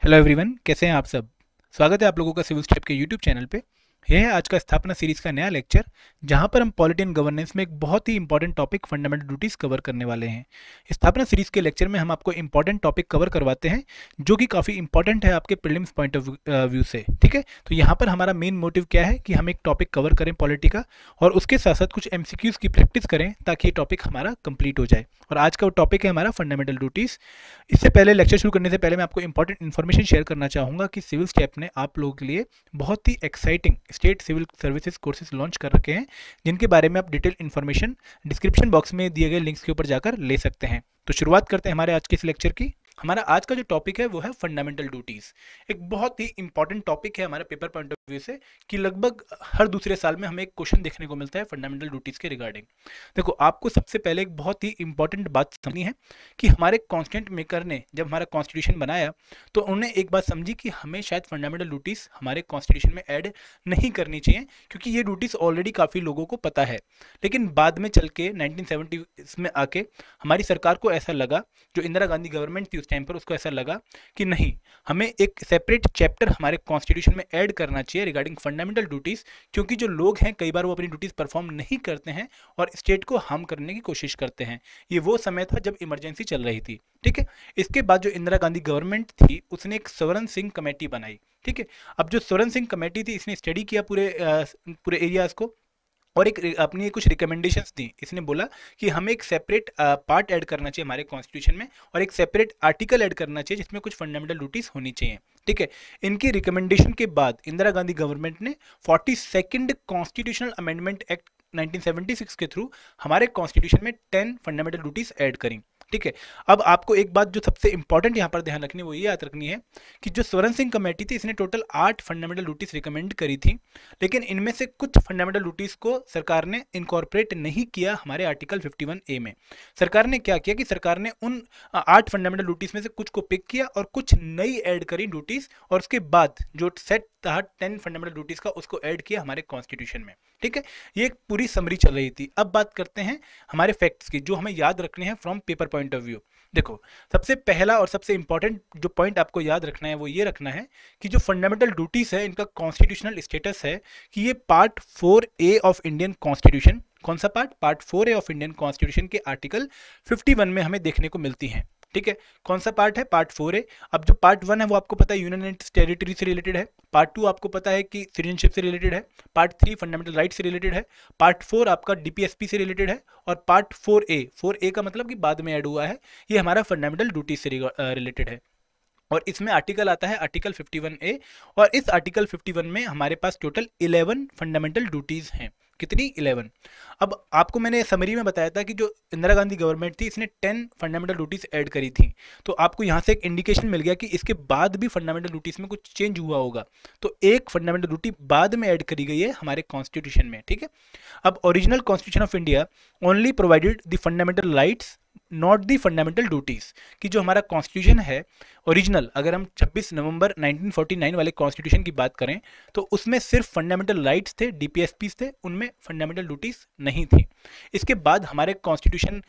Hello everyone, कैसे हैं आप सब। स्वागत है आप लोगों का सिविल स्टेप के यूट्यूब चैनल पे। यह है आज का स्थापना सीरीज का नया लेक्चर, जहां पर हम पॉलिटी एंड गवर्नेंस में एक बहुत ही important topic fundamental duties cover करने वाले हैं। स्थापना सीरीज के लेक्चर में हम आपको इंपॉर्टेंट टॉपिक कवर करवाते हैं जो कि काफ़ी इंपॉर्टेंट है आपके प्रीलिम्स पॉइंट ऑफ व्यू से। ठीक है, तो यहाँ पर हमारा मेन मोटिव क्या है कि हम एक टॉपिक कवर करें पॉलिटी का, और उसके साथ साथ कुछ एमसीक्यूज की प्रैक्टिस करें ताकि ये टॉपिक हमारा कंप्लीट हो जाए। और आज का टॉपिक है हमारा फंडामेंटल ड्यूटीज। इससे पहले, लेक्चर शुरू करने से पहले, मैं आपको इंपॉर्टेंट इन्फॉर्मेशन शेयर करना चाहूँगा कि सिविल स्टेप ने आप लोगों के लिए बहुत ही exciting state civil services courses launch कर रखे हैं, जिनके बारे में आप डिटेल इन्फॉर्मेशन डिस्क्रिप्शन बॉक्स में दिए गए लिंक्स के ऊपर जाकर ले सकते हैं। तो शुरुआत करते हैं हमारे आज के इस लेक्चर की। हमारा आज का जो टॉपिक है वो है फंडामेंटल ड्यूटीज। एक बहुत ही इंपॉर्टेंट टॉपिक है हमारे पेपर पॉइंट ऑफ व्यू से, कि लगभग हर दूसरे साल में हमें एक क्वेश्चन देखने को मिलता है फंडामेंटल ड्यूटीज के रिगार्डिंग। देखो, आपको सबसे पहले एक बहुत ही इंपॉर्टेंट बात समझनी है कि हमारे कॉन्स्टिट्यूंट मेकर ने जब हमारा कॉन्स्टिट्यूशन बनाया तो उन्होंने एक बात समझी कि हमें शायद फंडामेंटल ड्यूटीज हमारे कॉन्स्टिट्यूशन में ऐड नहीं करनी चाहिए, क्योंकि ये ड्यूटीज ऑलरेडी काफ़ी लोगों को पता है। लेकिन बाद में चल के 1970 में आके हमारी सरकार को ऐसा लगा, जो इंदिरा गांधी गवर्नमेंट थी उस टाइम पर, उसको ऐसा लगा कि नहीं, हमें एक सेपरेट चैप्टर हमारे कॉन्स्टिट्यूशन में ऐड करना चाहिए रिगार्डिंग फंडामेंटल ड्यूटीज, क्योंकि जो लोग हैं कई बार वो अपनी ड्यूटीज परफॉर्म नहीं करते हैं और स्टेट को हार्म करने की कोशिश करते हैं। ये वो समय था जब इमरजेंसी चल रही थी। ठीक है, इसके बाद जो इंदिरा गांधी गवर्नमेंट थी उसने एक स्वर्ण सिंह कमेटी बनाई। ठीक है, अब जो स्वर्ण सिंह कमेटी थी इसने स्टडी किया पूरे एरियाज को, और एक अपनी कुछ रिकमेंडेशंस दी। इसने बोला कि हमें एक सेपरेट पार्ट ऐड करना चाहिए हमारे कॉन्स्टिट्यूशन में, और एक सेपरेट आर्टिकल ऐड करना चाहिए जिसमें कुछ फंडामेंटल ड्यूटीज होनी चाहिए। ठीक है, इनकी रिकमेंडेशन के बाद इंदिरा गांधी गवर्नमेंट ने 42nd कॉन्स्टिट्यूशनल अमेंडमेंट एक्ट 1976 के थ्रू हमारे कॉन्स्टिट्यूशन में 10 फंडामेंटल ड्यूटीज ऐड करी। ठीक है, अब आपको एक बात जो सबसे इंपॉर्टेंट यहाँ पर ध्यान रखनी है वो ये याद रखनी है कि जो स्वर्ण सिंह कमेटी थी इसने टोटल 8 फंडामेंटल ड्यूटीज रिकमेंड करी थी, लेकिन इनमें से कुछ फंडामेंटल ड्यूटीज को सरकार ने इनकॉर्पोरेट नहीं किया हमारे आर्टिकल 51A में। सरकार ने क्या किया कि सरकार ने उन 8 फंडामेंटल ड्यूटीज में से कुछ को पिक किया और कुछ नई ऐड करी ड्यूटीज, और उसके बाद जो सेट था 10 फंडामेंटल ड्यूटीज का उसको ऐड किया हमारे कॉन्स्टिट्यूशन में। ठीक है, ये एक पूरी समरी चल रही थी। अब बात करते हैं हमारे फैक्ट्स की, जो हमें याद रखने हैं from paper point of view. देखो, सबसे पहला और सबसे इंपॉर्टेंट जो पॉइंट आपको याद रखना है वो ये रखना है कि जो फंडामेंटल ड्यूटीज है इनका कॉन्स्टिट्यूशनल स्टेटस है कि ये part 4A of Indian constitution, कौन सा part 4A of Indian constitution के आर्टिकल 51 में हमें देखने को मिलती हैं। ठीक है, कौन सा पार्ट है? Part 4A। अब जो पार्ट 1 है वो आपको पता है यूनियन एंड टेरिटरी से रिलेटेड है, पार्ट 2 आपको पता है कि सिटीजनशिप से रिलेटेड है, पार्ट 3 फंडामेंटल राइट से रिलेटेड है, पार्ट 4 आपका डीपीएसपी से रिलेटेड है, और पार्ट 4A का मतलब कि बाद में ऐड हुआ है, ये हमारा फंडामेंटल ड्यूटी से रिलेटेड है। और इसमें आर्टिकल आता है आर्टिकल 51A, और इस आर्टिकल 51 में हमारे पास टोटल 11 फंडामेंटल ड्यूटीज हैं। कितनी? 11। अब आपको मैंने समरी में बताया था कि जो इंदिरा गांधी गवर्नमेंट थी इसने 10 फंडामेंटल ड्यूटीज ऐड करी थी, तो आपको यहाँ से एक इंडिकेशन मिल गया कि इसके बाद भी फंडामेंटल ड्यूटीज में कुछ चेंज हुआ होगा। तो एक फंडामेंटल ड्यूटी बाद में ऐड करी गई है हमारे कॉन्स्टिट्यूशन में। ठीक है, अब original constitution of India only provided the fundamental rights not the fundamental duties, कि जो हमारा कॉन्स्टिट्यूशन है ओरिजिनल, अगर हम 26 नवंबर 1949 वाले कॉन्स्टिट्यूशन की बात करें तो उसमें सिर्फ फंडामेंटल राइट्स थे, डीपीएसपीस थे, उनमें फंडामेंटल ड्यूटीज नहीं थी। इसके बाद हमारे कॉन्स्टिट्यूशन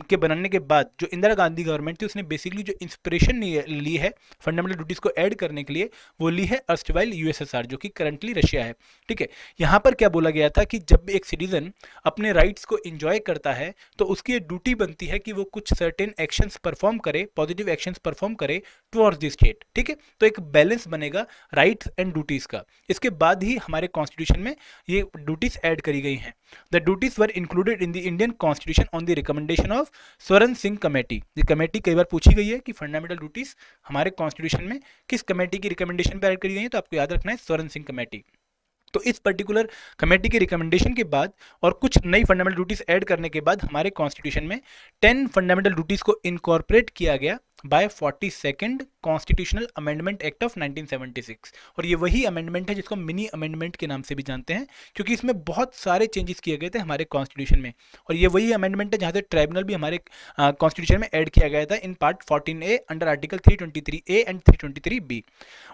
के बनाने के बाद जो इंदिरा गांधी गवर्नमेंट थी उसने बेसिकली जो इंस्पिरेशन ली है फंडामेंटल ड्यूटीज को ऐड करने के लिए, वो ली है अर्स्टवाइल यूएसएसआर, जो कि करंटली रशिया है। ठीक है, यहाँ पर क्या बोला गया था कि जब एक सिटीजन अपने राइट्स को एंजॉय करता है तो उसकी ड्यूटी बनती है कि वो कुछ सर्टेन एक्शंस परफॉर्म करे, पॉजिटिव एक्शंस परफॉर्म करे टुवर्ड्स द स्टेट। ठीक है, तो एक बैलेंस बनेगा राइट्स एंड ड्यूटीज का। इसके बाद ही हमारे कॉन्स्टिट्यूशन में ये ड्यूटीज ऐड करी गई हैं। The duties were included in the Indian constitution on the recommendation of स्वर्ण सिंह कमेटी। ये कमेटी कई बार पूछी गई है कि फंडामेंटल ड्यूटीज हमारे कॉन्स्टिट्यूशन में किस कमेटी की रिकमेंडेशन पर ऐड करी गई है, तो आपको याद रखना है स्वर्ण सिंह कमेटी। तो इस पर्टिकुलर कमेटी के रिकमेंडेशन के बाद और कुछ नई फंडामेंटल ड्यूटीज ऐड करने के बाद हमारे कॉन्स्टिट्यूशन में 10 फंडामेंटल ड्यूटीज को इनकॉर्पोरेट किया गया by 42nd constitutional amendment act of 1976। और ये वही अमेंडमेंट है जिसको मिनी अमेंडमेंट के नाम से भी जानते हैं, क्योंकि इसमें बहुत सारे चेंजेस किए गए थे हमारे कॉन्स्टिट्यूशन में। और ये वही अमेंडमेंट है जहाँ से ट्राइब्यूनल भी हमारे कॉन्स्टिट्यूशन में ऐड किया गया था in part 14A under article 323A and 323B।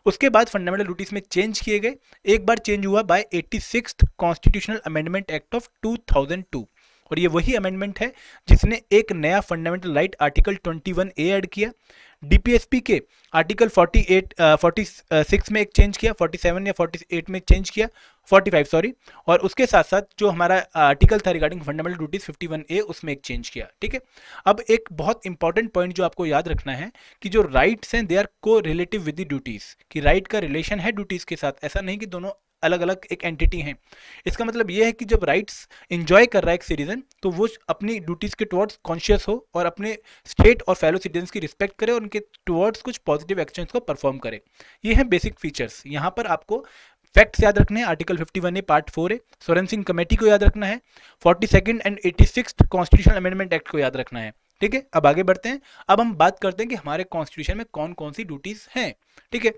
उसके बाद फंडामेंटल ड्यूटीज में चेंज किए गए। एक बार चेंज हुआ by 86th constitutional amendment act of 2002, और ये वही अमेंडमेंट है जिसने एक नया fundamental right article 21A add किया, डीपीएसपी के आर्टिकल 46 में एक चेंज किया, 47 या 48 में चेंज किया, 45 सॉरी, और उसके साथ साथ जो हमारा आर्टिकल था रिगार्डिंग फंडामेंटल ड्यूटीज 51A उसमें एक चेंज किया। ठीक है, अब एक बहुत इंपॉर्टेंट पॉइंट जो आपको याद रखना है कि जो राइट्स हैं दे आर को रिलेटिव विद द ड्यूटीज, कि राइट का रिलेशन है ड्यूटीज के साथ, ऐसा नहीं कि दोनों अलग अलग एक एंटिटी हैं। इसका मतलब यह है कि जब राइट्स एंजॉय कर रहा है एक सिटीजन तो वो अपनी ड्यूटीज के टुवर्ड्स कॉन्शियस हो और अपने स्टेट और फेलो सिटीजन्स की रिस्पेक्ट करे और उनके टुवर्ड्स कुछ पॉजिटिव एक्शंस को परफॉर्म करे। ये हैं बेसिक फीचर्स। यहाँ पर आपको फैक्ट्स याद रखने हैं, आर्टिकल 51A पार्ट 4 है, सोरेनसन कमेटी को याद रखना है, 42nd and 86th constitutional amendment act को याद रखना है। ठीक है, अब आगे बढ़ते हैं। अब हम बात करते हैं कि हमारे कॉन्स्टिट्यूशन में कौन कौन सी ड्यूटीज हैं। ठीक है,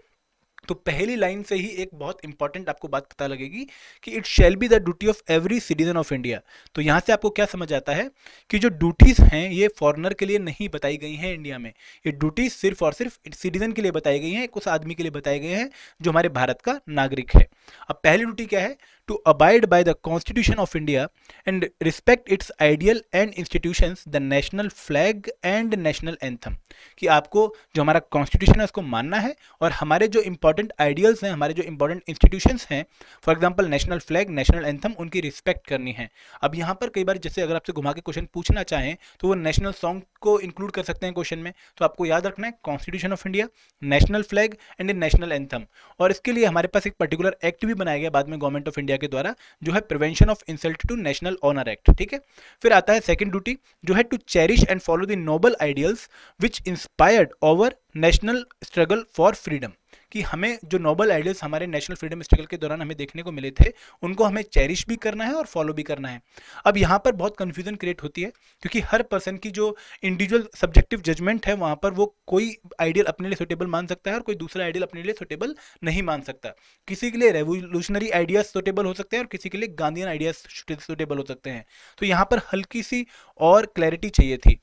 तो पहली लाइन से ही एक बहुत इंपॉर्टेंट आपको बात पता लगेगी कि it shall be the duty of every citizen of India. तो यहाँ से आपको क्या समझ आता है कि जो ड्यूटीज हैं ये फॉरेनर के लिए नहीं बताई गई हैं इंडिया में, ये ड्यूटीज सिर्फ और सिर्फ सिटीजन के लिए बताई गई हैं, उस आदमी के लिए बताए गए हैं जो हमारे भारत का नागरिक है। अब पहली ड्यूटी क्या है? To abide by the constitution of India and respect its ideal and institutions, the national flag and national anthem. कि आपको जो हमारा कॉन्स्टिट्यूशन है उसको मानना है और हमारे जो इंपॉर्टेंट आइडियल्स हैं, हमारे जो इंपॉर्टेंट इंस्टीट्यूशंस हैं, for example national flag, national anthem, उनकी रिस्पेक्ट करनी है। अब यहाँ पर कई बार जैसे अगर आपसे घुमा के क्वेश्चन पूछना चाहें तो वो नेशनल सॉन्ग को इंक्लूड कर सकते हैं क्वेश्चन में, तो आपको याद रखना है constitution of India, national flag and national anthem. और इसके लिए हमारे पास एक पर्टिकुलर एक्ट भी बनाया गया बाद में गवर्नमेंट ऑफ इंडिया के द्वारा, जो है prevention of insult to national honour act. ठीक है, फिर आता है सेकंड ड्यूटी जो है to cherish and follow the noble ideals which inspired over national struggle for freedom. कि हमें जो नोबल आइडियल्स हमारे नेशनल फ्रीडम स्ट्रगल के दौरान हमें देखने को मिले थे उनको हमें चेरिश भी करना है और फॉलो भी करना है। अब यहाँ पर बहुत कंफ्यूजन क्रिएट होती है क्योंकि हर पर्सन की जो इंडिविजुअल सब्जेक्टिव जजमेंट है वहाँ पर वो कोई आइडियल अपने लिए सुटेबल मान सकता है और कोई दूसरा आइडियल अपने लिए सुटेबल नहीं मान सकता। किसी के लिए रेवोल्यूशनरी आइडियाज सुटेबल हो सकते हैं और किसी के लिए गांधीयन आइडियाज सुटेबल हो सकते हैं। तो यहाँ पर हल्की सी और क्लैरिटी चाहिए थी।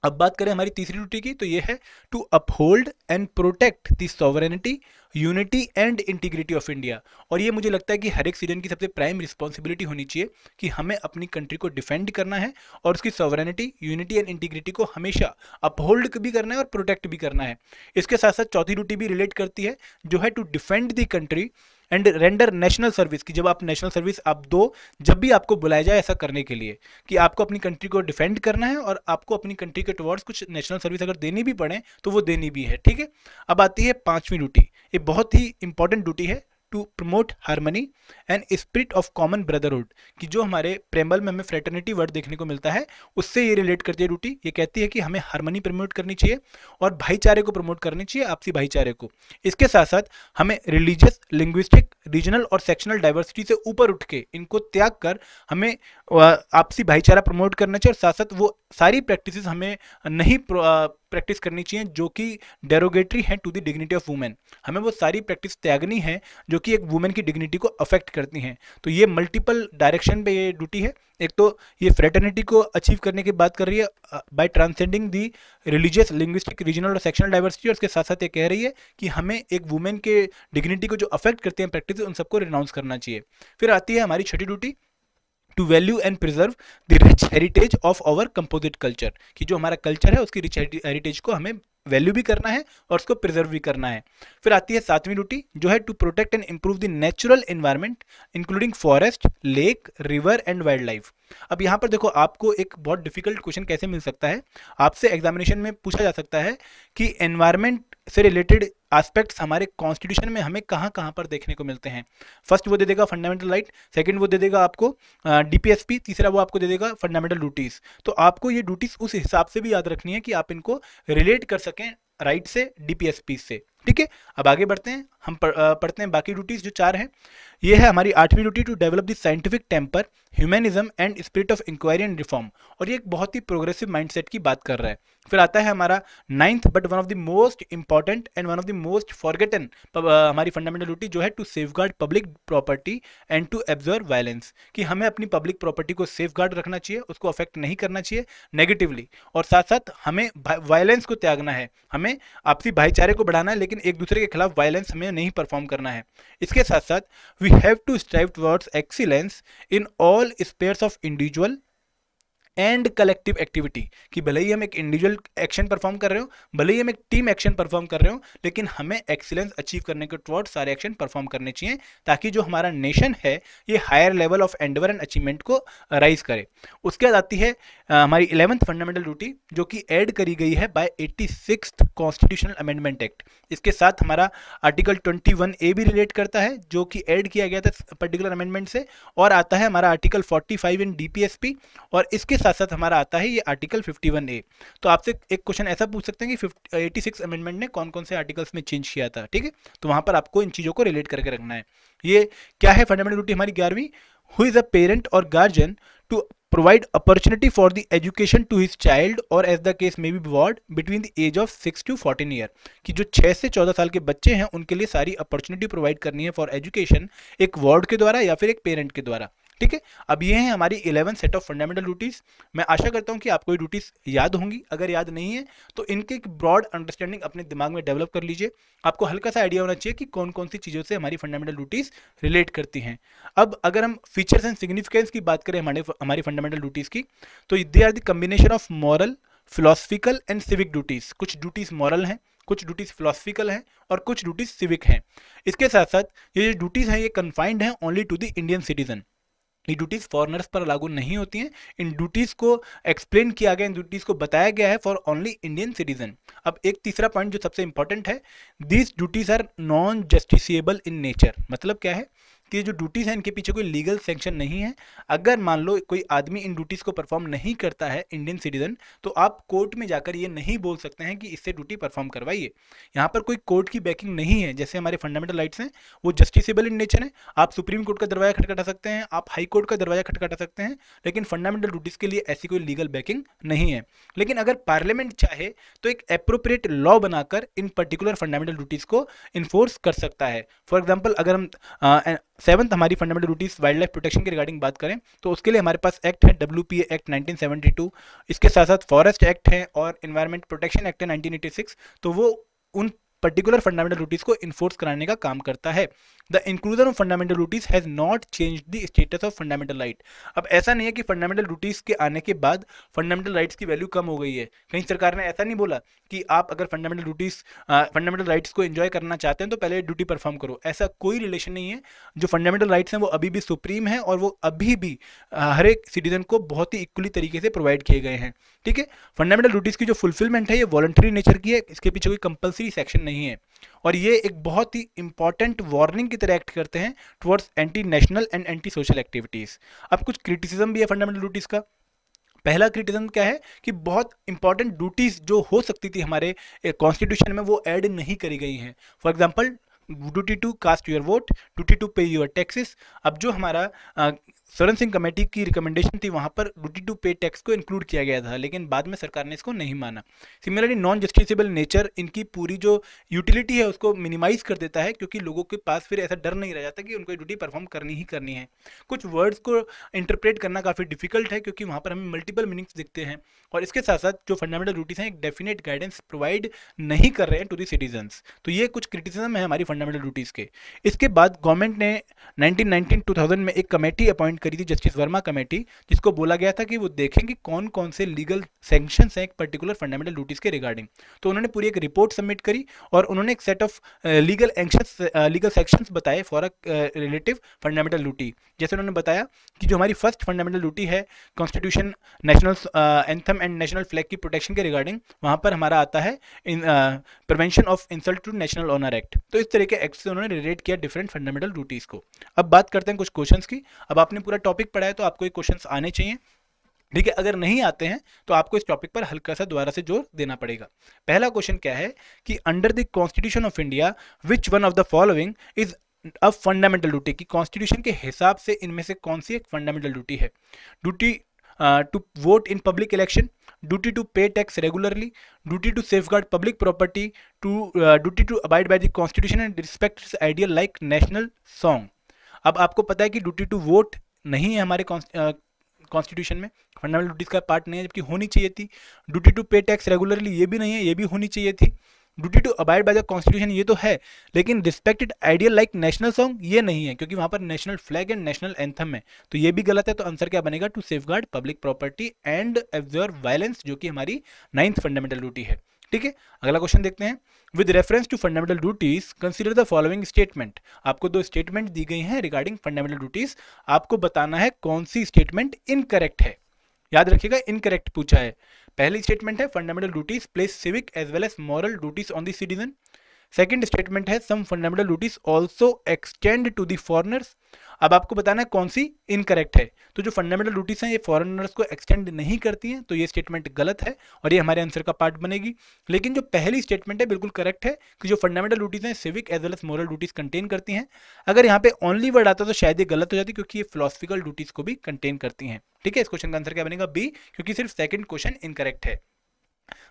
अब बात करें हमारी तीसरी ड्यूटी की, तो ये है to uphold and protect the sovereignty, unity and integrity of India. और ये मुझे लगता है कि हर एक सिटीजन की सबसे प्राइम रिस्पॉन्सिबिलिटी होनी चाहिए कि हमें अपनी कंट्री को डिफेंड करना है और उसकी सॉवरेनिटी, यूनिटी एंड इंटीग्रिटी को हमेशा अपहोल्ड भी करना है और प्रोटेक्ट भी करना है। इसके साथ साथ चौथी ड्यूटी भी रिलेट करती है जो है to defend the country and render national service. की जब आप नेशनल सर्विस आप दो, जब भी आपको बुलाया जाए ऐसा करने के लिए कि आपको अपनी कंट्री को डिफेंड करना है और आपको अपनी कंट्री के टुवर्ड्स कुछ नेशनल सर्विस अगर देनी भी पड़े तो वो देनी भी है। ठीक है, अब आती है पांचवी ड्यूटी, ये बहुत ही इंपॉर्टेंट ड्यूटी है, to promote harmony and spirit of common brotherhood. कि जो हमारे प्रेम्बल में हमें फ्रेटर्निटी वर्ड देखने को मिलता है उससे ये रिलेट करती है ड्यूटी। ये कहती है कि हमें हार्मनी प्रमोट करनी चाहिए और भाईचारे को प्रमोट करनी चाहिए, आपसी भाईचारे को। इसके साथ साथ हमें रिलीजियस, लिंग्विस्टिक, रीजनल और सेक्शनल डाइवर्सिटी से ऊपर उठ के इनको त्याग कर हमें आपसी भाईचारा प्रमोट करना चाहिए और साथ साथ वो सारी प्रैक्टिसेस हमें नहीं प्रैक्टिस करनी चाहिए जो कि डेरोगेटरी है to the dignity of women. हमें वो सारी प्रैक्टिस त्यागनी है जो कि एक वुमेन की डिग्निटी को अफेक्ट करती हैं। तो ये मल्टीपल डायरेक्शन पे ये ड्यूटी है। एक तो ये फ्रेटर्निटी को अचीव करने की बात कर रही है बाय ट्रांसेंडिंग दी रिलीजियस, लिंग्विस्टिक, रीजनल और सेक्शनल डाइवर्सिटी, और उसके साथ साथ ये कह रही है कि हमें एक वुमेन के डिग्निटी को जो अफेक्ट करते हैं प्रैक्टिस उन सबको रिनाउंस करना चाहिए। फिर आती है हमारी छठी duty, to value and preserve the rich heritage of our composite culture. कि जो हमारा कल्चर है उसकी रिच हेरिटेज को हमें वैल्यू भी करना है और उसको प्रिजर्व भी करना है। फिर आती है सातवीं ड्यूटी जो है to protect and improve the natural environment including forest, lake, river and wild life. अब यहाँ पर देखो आपको एक बहुत डिफिकल्ट क्वेश्चन कैसे मिल सकता है, आपसे एग्जामिनेशन में पूछा जा सकता है कि एनवायरनमेंट से रिलेटेड एस्पेक्ट्स हमारे कॉन्स्टिट्यूशन में हमें कहाँ कहाँ पर देखने को मिलते हैं। फर्स्ट वो दे देगा फंडामेंटल राइट, सेकंड वो दे देगा आपको डीपीएसपी, तीसरा वो आपको दे देगा फंडामेंटल ड्यूटीज। तो आपको ये ड्यूटीज उस हिसाब से भी याद रखनी है कि आप इनको रिलेट कर सकें राइट से, डीपीएसपी से। ठीक है, अब आगे बढ़ते हैं, हम पढ़ते हैं बाकी ड्यूटीज जो 4 हैं। ये है हमारी 8वीं duty, to develop the scientific temper, humanism and spirit of inquiry and reform. और ये एक बहुत ही प्रोग्रेसिव माइंडसेट की बात कर रहा है। फिर आता है हमारा 9th but one of the most important and one of the most forgotten हमारी फंडामेंटल ड्यूटी जो है to safeguard public property and to observe violence. कि हमें अपनी पब्लिक प्रॉपर्टी को सेफगार्ड रखना चाहिए, उसको अफेक्ट नहीं करना चाहिए नेगेटिवली, और साथ साथ हमें वायलेंस को त्यागना है, हमें आपसी भाईचारे को बढ़ाना है, लेकिन एक दूसरे के खिलाफ वायलेंस हमें नहीं परफॉर्म करना है। इसके साथ साथ we have to strive towards excellence in all spheres of individual and collective activity, कि भले ही हम एक इंडिविजुअल एक्शन परफॉर्म कर रहे हो, भले ही हम एक टीम एक्शन परफॉर्म कर रहे हो, लेकिन हमें एक्सीलेंस अचीव करने के टुवर्ड सारे एक्शन परफॉर्म करने चाहिए, ताकि जो हमारा नेशन है ये higher level of endeavour and achievement को राइज करे। उसके बाद आती है हमारी 11th फंडामेंटल ड्यूटी, जो कि ऐड करी गई है bye 86th constitutional amendment act. इसके साथ हमारा आर्टिकल 21A भी रिलेट करता है, जो कि ऐड किया गया था पर्टिकुलर अमेंडमेंट से, और आता है हमारा आर्टिकल 45 इन DPSP, और इसके साथ साथ हमारा आता है ये आर्टिकल 51A। तो आपसे एक क्वेश्चन ऐसा पूछ सकते हैं कि 86 अमेंडमेंट ने कौन कौन से आर्टिकल्स में चेंज किया था, ठीक है, तो वहां पर आपको इन चीजों को रिलेट करके रखना है। ये क्या है फंडामेंटल ड्यूटी हमारी 11वीं, हु इज अ पेरेंट और guardian to provide opportunity for the education to his child or as the case may be ward between the age of 6 to 14 year, कि जो 6 से 14 साल के बच्चे हैं उनके लिए सारी अपॉर्चुनिटी प्रोवाइड करनी है फॉर एजुकेशन, एक वार्ड के द्वारा या फिर एक पेरेंट के द्वारा, ठीक है। अब ये है हमारी 11 सेट ऑफ फंडामेंटल ड्यूटीज। मैं आशा करता हूँ कि आपको ये ड्यूटीज याद होंगी, अगर याद नहीं है तो इनके एक ब्रॉड अंडरस्टैंडिंग अपने दिमाग में डेवलप कर लीजिए। आपको हल्का सा आइडिया होना चाहिए कि कौन कौन सी चीज़ों से हमारी फंडामेंटल ड्यूटीज रिलेट करती हैं। अब अगर हम फीचर्स एंड सिग्निफिकेंस की बात करें हमारी फंडामेंटल ड्यूटीज की, तो they are the combination of moral, philosophical and civic duties. कुछ ड्यूटीज मॉरल हैं, कुछ ड्यूटीज फिलोसफिकल हैं और कुछ ड्यूटीज सिविक हैं। इसके साथ साथ ये जो ड्यूटीज हैं ये कन्फाइंड हैं only to the Indian citizen. ये ड्यूटीज फॉरेनर्स पर लागू नहीं होती हैं। इन ड्यूटीज को एक्सप्लेन किया गया, इन ड्यूटीज को बताया गया है फॉर ओनली इंडियन सिटीजन। अब एक तीसरा पॉइंट जो सबसे इंपॉर्टेंट है, these duties are non justiciable in nature. मतलब क्या है कि ये जो ड्यूटीज हैं इनके पीछे कोई लीगल सैंक्शन नहीं है। अगर मान लो कोई आदमी इन ड्यूटीज को परफॉर्म नहीं करता है इंडियन सिटीजन, तो आप कोर्ट में जाकर ये नहीं बोल सकते हैं कि इससे ड्यूटी परफॉर्म करवाइए। यहाँ पर कोई कोर्ट की बैकिंग नहीं है। जैसे हमारे फंडामेंटल राइट्स हैं वो जस्टिसेबल इन नेचर है, आप सुप्रीम कोर्ट का दरवाजा खटखटा सकते हैं, आप हाई कोर्ट का दरवाजा खटखटा सकते हैं, लेकिन फंडामेंटल ड्यूटीज के लिए ऐसी कोई लीगल बैकिंग नहीं है। लेकिन अगर पार्लियामेंट चाहे तो एक एप्रोप्रिएट लॉ बनाकर इन पर्टिकुलर फंडामेंटल ड्यूटीज को इन्फोर्स कर सकता है। फॉर एग्जाम्पल अगर हम 7th हमारी fundamental duties wild life protection के रिगार्डिंग बात करें तो उसके लिए हमारे पास एक्ट है WPA एक्ट 1972, इसके साथ साथ फॉरेस्ट एक्ट है और एनवायरमेंट प्रोटेक्शन एक्ट है 1986। तो वो उन पर्टिकुलर फंडामेंटल ड्यूटीज को इन्फोर्स कराने का काम करता है। The inclusion of fundamental duties has not change the status of fundamental right. अब ऐसा नहीं है कि फंडामेंटल ड्यूटीज के आने के बाद फंडामेंटल राइट्स की वैल्यू कम हो गई है। कहीं सरकार ने ऐसा नहीं बोला कि आप अगर फंडामेंटल ड्यूटीज फंडामेंटल राइट्स को एंजॉय करना चाहते हैं तो पहले ड्यूटी परफॉर्म करो, ऐसा कोई रिलेशन नहीं है। जो फंडामेंटल राइट्स हैं वो अभी भी सुप्रीम है और वो अभी भी हर एक सिटीजन को बहुत ही इक्वली तरीके से प्रोवाइड किए गए हैं, ठीक है। फंडामेंटल ड्यूटीज की जो फुलफिलमेंट है ये वॉलंटरी नेचर की है, इसके पीछे कोई कंपल्सरी सेक्शन नहीं है और ये एक बहुत ही इंपॉर्टेंट वार्निंग की तरह एक्ट करते हैं towards anti national and anti social activities. अब कुछ क्रिटिसिज्म भी है फंडामेंटल ड्यूटीज का। पहला क्रिटिसिज्म क्या है कि बहुत इंपॉर्टेंट ड्यूटीज जो हो सकती थी हमारे कॉन्स्टिट्यूशन में वो ऐड नहीं करी गई हैं। For example duty to cast your vote, duty to pay your taxes. अब जो हमारा सरन सिंह कमेटी की रिकमेंडेशन थी वहां पर ड्यूटी टू पे टैक्स को इंक्लूड किया गया था, लेकिन बाद में सरकार ने इसको नहीं माना। सिमिलरली नॉन जस्टिसेबल नेचर इनकी पूरी जो यूटिलिटी है उसको मिनिमाइज कर देता है, क्योंकि लोगों के पास फिर ऐसा डर नहीं रह जाता कि उनको ड्यूटी परफॉर्म करनी ही करनी है। कुछ वर्ड्स को इंटरप्रेट करना काफ़ी डिफिकल्ट है क्योंकि वहाँ पर हमें मल्टीपल मीनिंग्स दिखते हैं और इसके साथ साथ जो फंडामेंटल ड्यूटीज हैं एक डेफिनेट गाइडेंस प्रोवाइड नहीं कर रहे हैं टू द सिटीजन्स। तो ये कुछ क्रिटिसिज्म है हमारी फंडामेंटल ड्यूटीज़ के। इसके बाद गवर्नमेंट ने 1919-2000 में एक कमेटी अपॉइंट करी थी, जस्टिस वर्मा कमेटी, जिसको बोला गया था कि वो देखेंगे कौन कौन से लीगल सैंक्शंस हैं एक पर्टिकुलर फंडामेंटल ड्यूटीज के रिगार्डिंग। तो उन्होंने पूरी एक रिपोर्ट सबमिट करी और उन्होंने एक सेट ऑफ लीगल सेक्शंस बताए for a relative fundamental duty. जैसे उन्होंने बताया कि जो हमारी फर्स्ट फंडामेंटल ड्यूटी है constitution, national anthem and national flag की प्रोटेक्शन के रिगार्डिंग, वहाँ पर हमारा आता है prevention of insult to national honour act. तो इस तरह के एक्ट से उन्होंने रिलेट किया डिफरेंट फंडामेंटल ड्यूटीज को। अब बात करते हैं कुछ क्वेश्चंस की। अब आपने पूरा टॉपिक पढ़ा है तो आपको ये क्वेश्चंस आने चाहिए, ठीक है। अगर नहीं आते हैं तो आपको इस टॉपिक पर हल्का सा दोबारा से जोर देना पड़ेगा। पहला क्वेश्चन क्या है कि under the constitution of India which one of the following is a fundamental duty, की कॉन्स्टिट्यूशन के हिसाब से इनमें से कौन सी एक फंडामेंटल ड्यूटी है? Duty to vote in public election, duty to pay tax regularly, duty to safeguard public property, duty to abide by the constitution and respect its ideal like national song. अब आपको पता है कि duty to vote नहीं है हमारे constitution में, fundamental duties का पार्ट नहीं है, जबकि होनी चाहिए थी। Duty to pay tax regularly ये भी नहीं है, ये भी होनी चाहिए थी। Duty to abide by the constitution ये तो है, लेकिन respected ideal like national song ये नहीं है, क्योंकि वहां पर national flag and national anthem है, तो ये भी गलत है। तो आंसर क्या बनेगा? To safeguard public property and observe violence, जो कि हमारी 9th फंडामेंटल ड्यूटी है। ठीक है, अगला क्वेश्चन देखते हैं। With reference to fundamental duties consider the following statement. आपको दो स्टेटमेंट दी गई हैं रिगार्डिंग फंडामेंटल ड्यूटीज, आपको बताना है कौन सी स्टेटमेंट इनकरेक्ट है। याद रखिएगा, इनकरेक्ट पूछा है। पहली स्टेटमेंट है fundamental duties place civic as well as moral duties on the citizen. Second statement है some fundamental duties also extend to the foreigners. अब आपको बताना है कौन सी इनकरेक्ट है। तो जो फंडामेंटल ड्यूटीज हैं ये फॉरेनर्स को एक्सटेंड नहीं करती हैं, तो ये स्टेटमेंट गलत है और ये हमारे आंसर का पार्ट बनेगी। लेकिन जो पहली स्टेटमेंट है बिल्कुल करेक्ट है कि जो फंडामेंटल ड्यूटीज हैं civic as well as moral duties contain करती हैं। अगर यहाँ पे ओनली वर्ड आता तो शायद ये गलत हो जाती, क्योंकि ये फिलोसफिकल ड्यूटीज को भी कंटेन करती हैं। ठीक है, इस क्वेश्चन का आंसर क्या बनेगा? बी, क्योंकि सिर्फ सेकंड क्वेश्चन इनकरेक्ट है।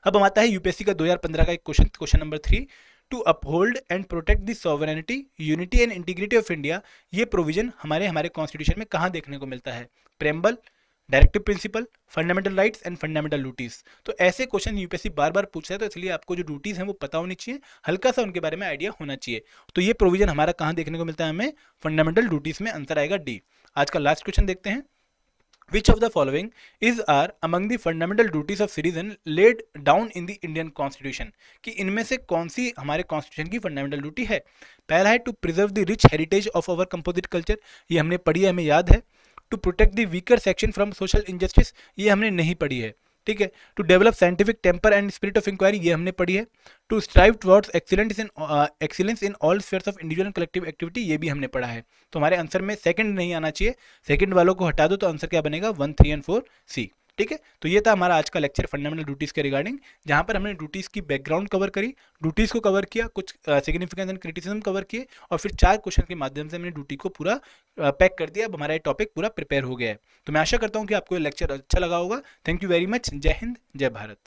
अब हम आता है यूपीएससी का 2015 का एक question, question number 3, to uphold and protect the sovereignty unity and integrity of India. ये प्रोविजन हमारे कॉन्स्टिट्यूशन में कहाँ देखने को मिलता है? Preamble, directive principle, fundamental rights and fundamental duties. तो ऐसे क्वेश्चन यूपीएससी बार बार पूछता है, तो इसलिए आपको जो ड्यूटीज हैं वो पता होनी चाहिए, हल्का सा उनके बारे में आइडिया होना चाहिए। तो ये प्रोविजन हमारा कहाँ देखने को मिलता है? हमें फंडामेंटल ड्यूटीज में। आंसर आएगा डी। आज का लास्ट क्वेश्चन देखते हैं। Which of the following is are among the fundamental duties of citizen laid down in the Indian Constitution? कि इनमें से कौन सी हमारे कॉन्स्टिट्यूशन की फंडामेंटल ड्यूटी है? पहला है to preserve the rich heritage of our composite culture, ये हमने पढ़ी है, हमें याद है। To protect the weaker section from social injustice, ये हमने नहीं पढ़ी है। ठीक है, to develop scientific temper and spirit of inquiry, ये हमने पढ़ी है। To strive towards excellence in all spheres of individual and collective activity, ये भी हमने पढ़ा है। तो हमारे आंसर में सेकंड नहीं आना चाहिए, सेकंड वालों को हटा दो, तो आंसर क्या बनेगा? 1, 3 एंड 4 सी। ठीक है, तो ये था हमारा आज का लेक्चर फंडामेंटल ड्यूटीज के रिगार्डिंग, जहां पर हमने ड्यूटीज की बैकग्राउंड कवर करी, ड्यूटीज को कवर किया, कुछ सिग्निफिकेंस एंड क्रिटिसिज्म कवर किए, और फिर 4 क्वेश्चन के माध्यम से हमने ड्यूटी को पूरा पैक कर दिया। अब हमारा ये टॉपिक पूरा प्रिपेयर हो गया है। तो मैं आशा करता हूँ कि आपको ये लेक्चर अच्छा लगा होगा। Thank you very much. जय हिंद, जय भारत।